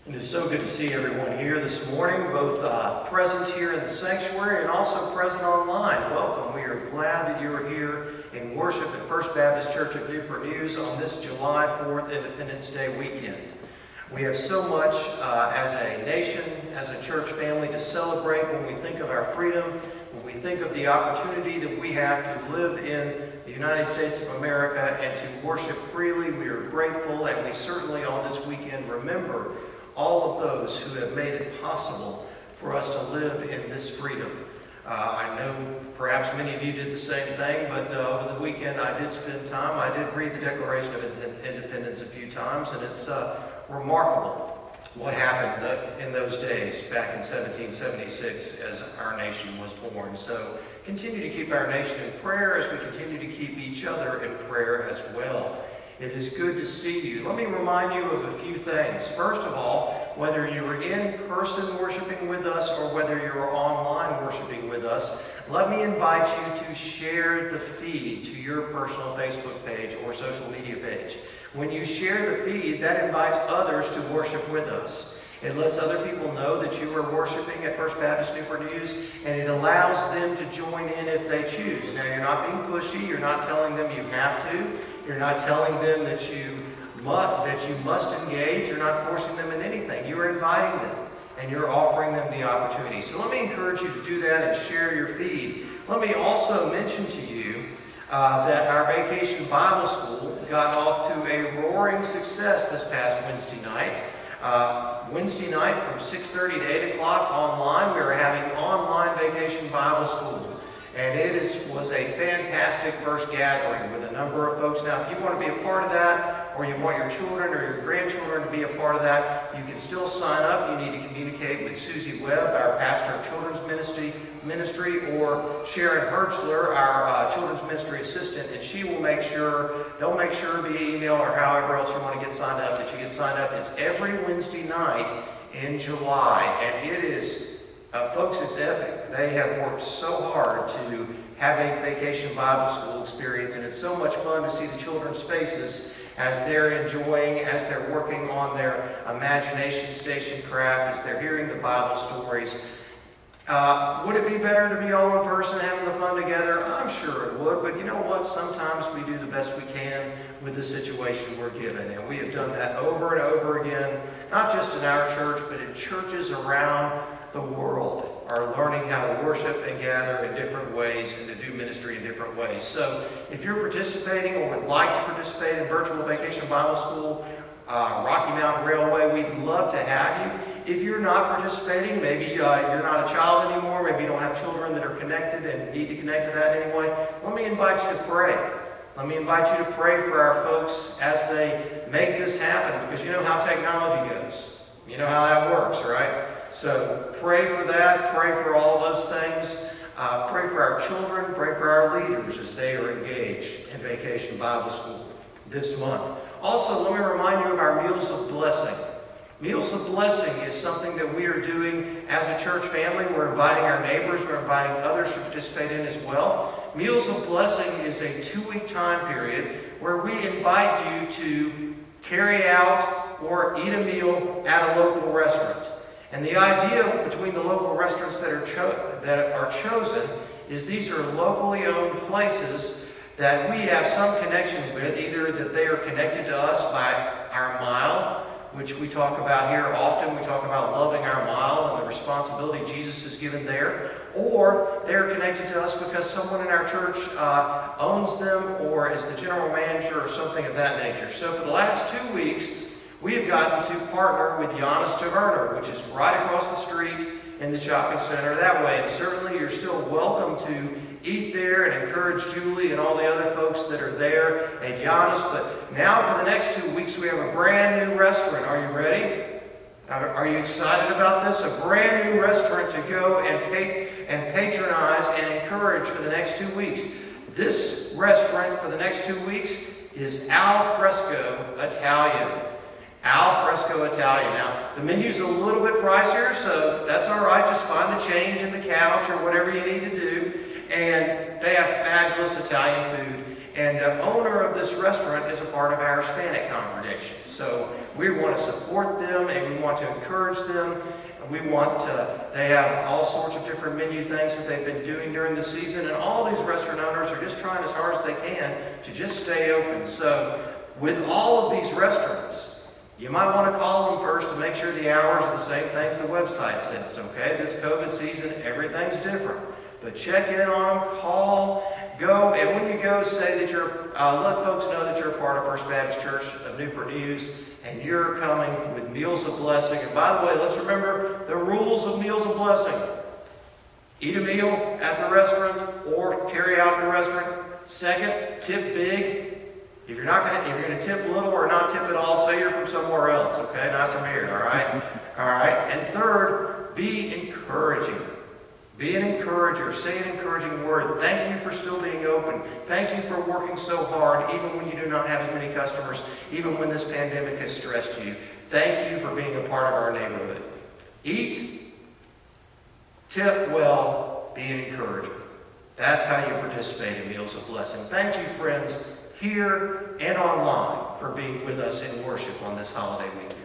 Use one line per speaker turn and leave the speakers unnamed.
It is so good to see everyone here this morning, both present here in the sanctuary and also present online. Welcome. We are glad that you are here in worship at First Baptist Church of Newport News on this July 4th Independence Day weekend. We have so much as a nation, as a church family to celebrate when we think of our freedom, when we think of the opportunity that we have to live in the United States of America and to worship freely. We are grateful, and we certainly on this weekend remember all of those who have made it possible for us to live in this freedom. I know perhaps many of you did the same thing, but over the weekend I did spend time. I did read the Declaration of Independence a few times, and it's remarkable what happened in those days back in 1776 as our nation was born. So continue to keep our nation in prayer as we continue to keep each other in prayer as well. It is good to see you. Let me remind you of a few things. First of all, whether you are in person worshiping with us or whether you're online worshiping with us, let me invite you to share the feed to your personal Facebook page or social media page. When you share the feed, that invites others to worship with us. It lets other people know that you are worshiping at First Baptist Newport News, and it allows them to join in if they choose. Now, you're not being pushy. You're not telling them you have to. You're not telling them that you must engage. You're not forcing them in anything. You're inviting them, and you're offering them the opportunity. So let me encourage you to do that and share your feed. Let me also mention to you that our Vacation Bible School got off to a roaring success this past Wednesday night. Wednesday night from 6:30 to 8 o'clock online, we were having online Vacation Bible School. And it was a fantastic first gathering with a number of folks. Now, if you want to be a part of that, or you want your children or your grandchildren to be a part of that, you can still sign up. You need to communicate with Susie Webb, our pastor of children's ministry, or Sharon Hertzler, our children's ministry assistant, and they'll make sure via email or however else you want to get signed up, that you get signed up. It's every Wednesday night in July, and it is folks, it's epic. They have worked so hard to have a Vacation Bible School experience, and it's so much fun to see the children's faces as they're enjoying, as they're working on their imagination station craft, as they're hearing the Bible stories. Would it be better to be all in person having the fun together? I'm sure it would, but you know what? Sometimes we do the best we can with the situation we're given, and we have done that over and over again, not just in our church, but in churches around the world are learning how to worship and gather in different ways and to do ministry in different ways. So if you're participating or would like to participate in Virtual Vacation Bible School, Rocky Mountain Railway, we'd love to have you. If you're not participating, maybe you're not a child anymore, maybe you don't have children that are connected and need to connect to that anyway, let me invite you to pray. Let me invite you to pray for our folks as they make this happen, because you know how technology goes. You know how that works, right? So pray for that, pray for all those things, pray for our children, pray for our leaders as they are engaged in Vacation Bible School this month. Also, let me remind you of our Meals of Blessing. Meals of Blessing is something that we are doing as a church family. We're inviting our neighbors, we're inviting others to participate in as well. Meals of Blessing is a 2-week time period where we invite you to carry out or eat a meal at a local restaurant. And the idea between the local restaurants that are chosen is these are locally owned places that we have some connection with, either that they are connected to us by our mile, which we talk about here often. We talk about loving our mile and the responsibility Jesus has given there, or they're connected to us because someone in our church owns them or is the general manager or something of that nature. So for the last 2 weeks, we have gotten to partner with Giannis Taverner, which is right across the street in the shopping center that way. And certainly you're still welcome to eat there and encourage Julie and all the other folks that are there at Giannis. But now for the next 2 weeks, we have a brand new restaurant. Are you ready? Are you excited about this? A brand new restaurant to go and patronize and encourage for the next 2 weeks. This restaurant for the next 2 weeks is Al Fresco Italian. Al Fresco Italian. Now, the menu's a little bit pricier, so that's all right. Just find the change in the couch or whatever you need to do. And they have fabulous Italian food. And the owner of this restaurant is a part of our Hispanic congregation. So we want to support them and we want to encourage them. We want they have all sorts of different menu things that they've been doing during the season. And all these restaurant owners are just trying as hard as they can to just stay open. So with all of these restaurants, you might want to call them first to make sure the hours are the same things the website says, okay? This COVID season, everything's different. But check in on them, call, go, and when you go, say that you're, let folks know that you're a part of First Baptist Church of Newport News, and you're coming with meals of blessing. And by the way, let's remember the rules of meals of blessing. Eat a meal at the restaurant or carry out at the restaurant. Second, tip big. If you're going to tip little or not tip at all, say you're from somewhere else, okay? Not from here, all right? All right. And third, be encouraging. Be an encourager. Say an encouraging word. Thank you for still being open. Thank you for working so hard, even when you do not have as many customers, even when this pandemic has stressed you. Thank you for being a part of our neighborhood. Eat, tip well, be an encourager. That's how you participate in Meals of Blessing. Thank you, friends, here and online, for being with us in worship on this holiday weekend.